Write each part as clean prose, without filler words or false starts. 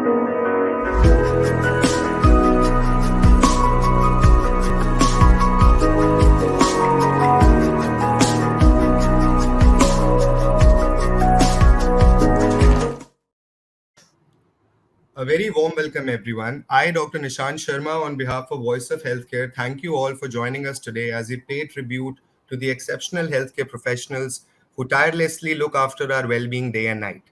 A very warm welcome, everyone. I, Dr. Nishant Sharma, on behalf of Voice of Healthcare, thank you all for joining us today as we pay tribute to the exceptional healthcare professionals who tirelessly look after our well-being day and night.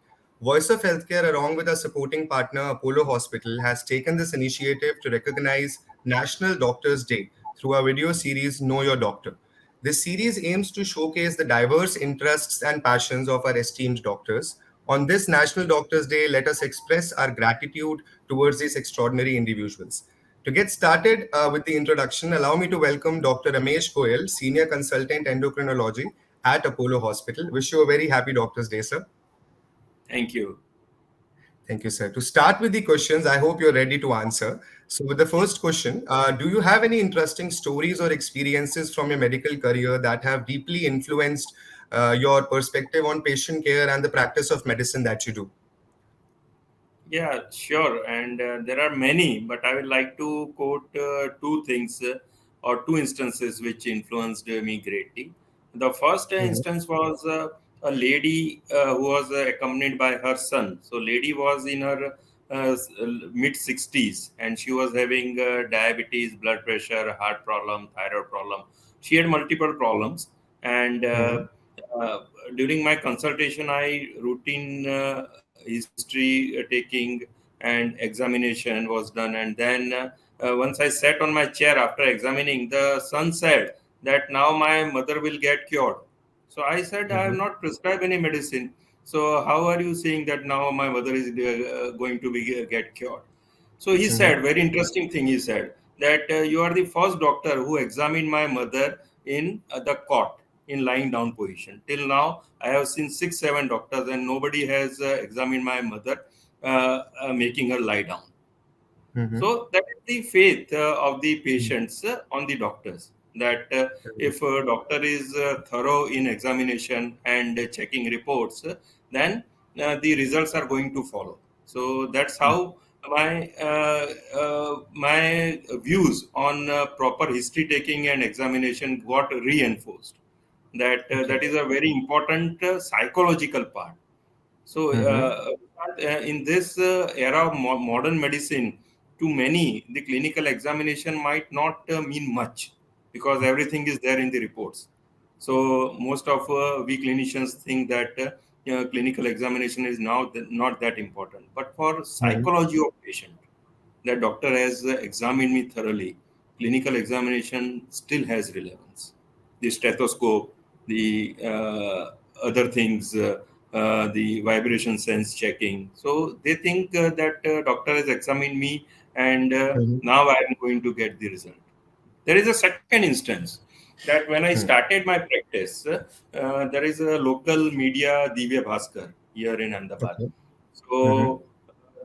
Voice of Healthcare, along with our supporting partner Apollo Hospital, has taken this initiative to recognize National Doctors Day through our video series Know Your Doctor. This series aims to showcase the diverse interests and passions of our esteemed doctors. On this National Doctors Day, let us express our gratitude towards these extraordinary individuals. To get started with the introduction, allow me to welcome Dr. Ramesh Goyal, Senior Consultant Endocrinology at Apollo Hospital. Wish you a very happy Doctors Day, sir. Thank you. Thank you, sir. To start with the questions, I hope you're ready to answer. So with the first question, do you have any interesting stories or experiences from your medical career that have deeply influenced your perspective on patient care and the practice of medicine that you do? Yeah, sure. And there are many, but I would like to quote two things or two instances which influenced me greatly. The first instance was a lady who was accompanied by her son. So lady was in her mid 60s and she was having diabetes, blood pressure, heart problem, thyroid problem. She had multiple problems. And during my consultation, I routine history taking and examination was done. And then once I sat on my chair after examining, the son said that now my mother will get cured. So I said, I have not prescribed any medicine. So how are you saying that now my mother is going to be get cured? So he said, very interesting thing. He said that you are the first doctor who examined my mother in the cot in lying down position. Till now, I have seen 6-7 doctors and nobody has examined my mother making her lie down. So that is the faith of the patients on the doctors. That if a doctor is thorough in examination and checking reports, then the results are going to follow. So that's how my views on proper history taking and examination got reinforced. That is a very important psychological part. So in this era of modern medicine, to many, the clinical examination might not mean much because everything is there in the reports. So most of we clinicians think that clinical examination is now not that important. But for psychology of patient, the doctor has examined me thoroughly. Clinical examination still has relevance. The stethoscope, the other things, the vibration sense checking. So they think that doctor has examined me and now I am going to get the result. There is a second instance that when I started my practice, there is a local media, 𝗬𝗎 here in Ahmedabad. So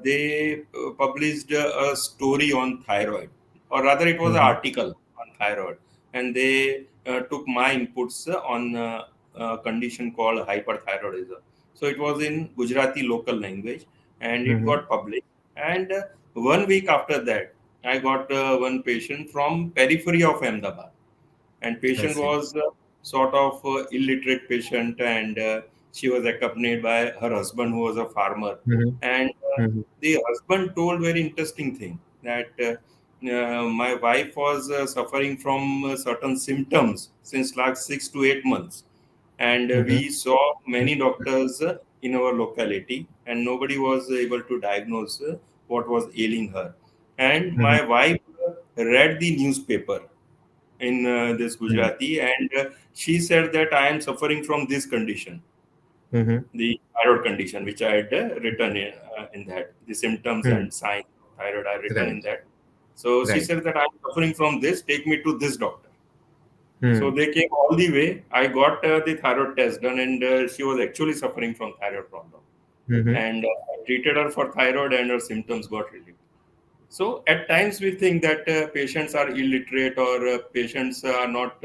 they published a story on thyroid, or rather it was an article on thyroid, and they took my inputs on a condition called hyperthyroidism. So it was in Gujarati local language and it got published. And 1 week after that, I got one patient from periphery of Ahmedabad, and patient was sort of illiterate patient, and she was accompanied by her husband who was a farmer. And the husband told very interesting thing that my wife was suffering from certain symptoms since last 6 to 8 months, and we saw many doctors in our locality and nobody was able to diagnose what was ailing her. And my wife read the newspaper in this Gujarati, and she said that I am suffering from this condition, the thyroid condition, which I had written in that, the symptoms and signs of thyroid I written in that. So she said that I am suffering from this, take me to this doctor. So they came all the way. I got the thyroid test done, and she was actually suffering from thyroid problem. And I treated her for thyroid, and her symptoms got relieved. So at times we think that patients are illiterate or patients are not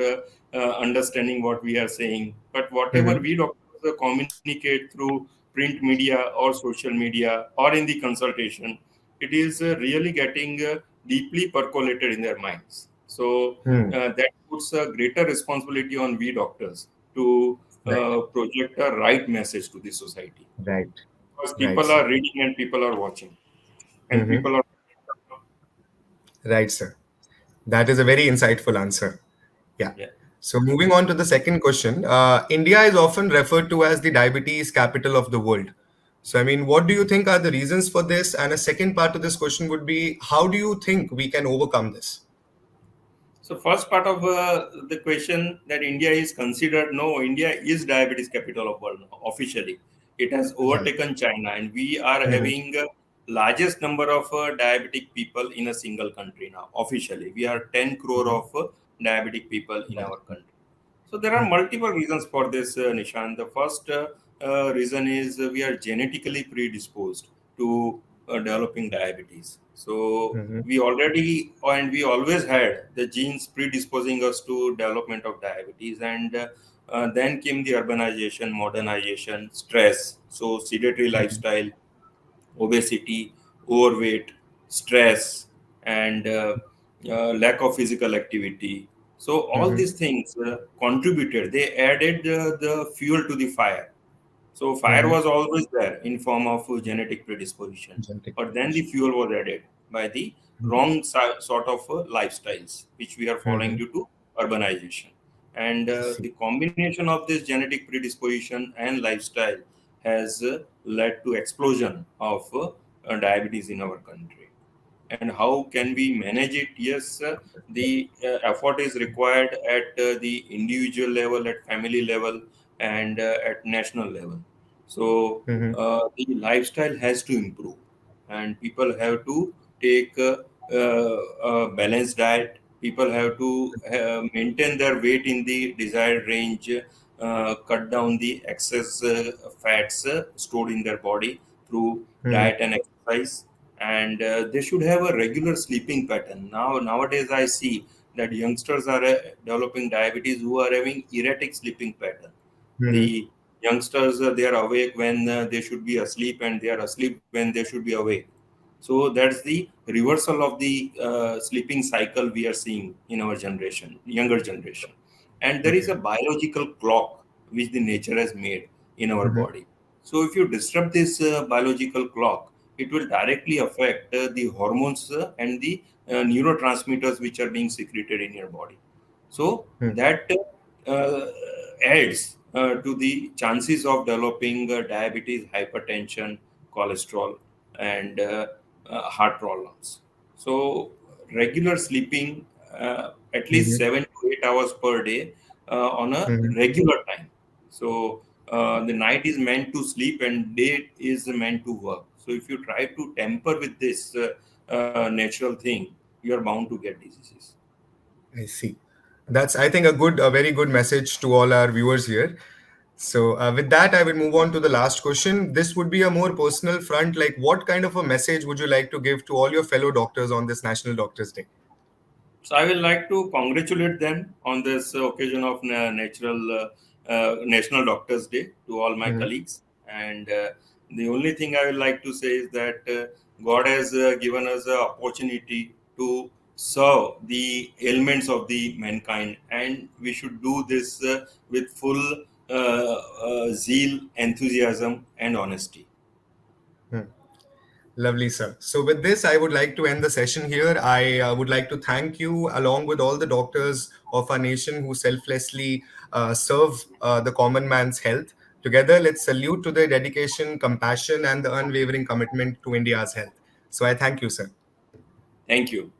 understanding what we are saying. But whatever we doctors communicate through print media or social media or in the consultation, it is really getting deeply percolated in their minds. So Hmm. that puts a greater responsibility on we doctors to Right. project a right message to the society, Right. because Right, people sir. are reading and people are watching and Mm-hmm. people are. Right, sir. That is a very insightful answer. Yeah. Yeah. So moving on to the second question, India is often referred to as the diabetes capital of the world. So, I mean, what do you think are the reasons for this? And a second part to this question would be, how do you think we can overcome this? So first part of the question, that India is considered, no, India is diabetes capital of world now, officially. It has Right. overtaken China, and we are Mm-hmm. having largest number of diabetic people in a single country now. Officially, we are 10 crore Mm-hmm. of diabetic people in Right. our country. So there are multiple reasons for this, Nishan. The first reason is we are genetically predisposed to developing diabetes. So Mm-hmm. we already and we always had the genes predisposing us to development of diabetes, and then came the urbanization, modernization, stress. So sedentary Mm-hmm. lifestyle, obesity, overweight, stress, and lack of physical activity. So all Mm-hmm. these things contributed. They added the fuel to the fire. So fire Mm-hmm. was always there in form of genetic predisposition, Genetic but then the preparation. fuel was added by the Mm-hmm. wrong sort of lifestyles which we are following Mm-hmm. due to urbanization. And I see. the combination of this genetic predisposition and lifestyle has led to explosion of diabetes in our country. And how can we manage it? Yes, the effort is required at the individual level, at family level, and at national level. So Mm-hmm. the lifestyle has to improve, and people have to take a balanced diet. People have to maintain their weight in the desired range, cut down the excess fats stored in their body through Mm-hmm. diet and exercise, and they should have a regular sleeping pattern. Nowadays I see that youngsters are developing diabetes who are having erratic sleeping pattern. Mm-hmm. The youngsters, they are awake when they should be asleep, and they are asleep when they should be awake. So that's the reversal of the sleeping cycle we are seeing in our generation, younger generation. And there is Okay. a biological clock which the nature has made in our Mm-hmm. body. So if you disrupt this biological clock, it will directly affect the hormones and the neurotransmitters which are being secreted in your body. So Mm-hmm. that uh, adds to the chances of developing diabetes, hypertension, cholesterol, and heart problems. So regular sleeping, at least Mm-hmm. 7 to 8 hours per day on a Mm-hmm. regular time. So the night is meant to sleep and day is meant to work. So if you try to tamper with this natural thing, you are bound to get diseases. I see. That's, I think, a very good message to all our viewers here. So, with that, I will move on to the last question. This would be a more personal front. Like, what kind of a message would you like to give to all your fellow doctors on this National Doctors Day? So I will like to congratulate them on this occasion of National Doctors Day, to all my Mm-hmm. colleagues. And the only thing I would like to say is that God has given us the opportunity to serve the ailments of the mankind, and we should do this with full zeal, enthusiasm, and honesty. Lovely, sir. So, with this, I would like to end the session here. I would like to thank you, along with all the doctors of our nation who selflessly serve the common man's health. Together, let's salute to their dedication, compassion, and the unwavering commitment to India's health. So, I thank you, sir. Thank you.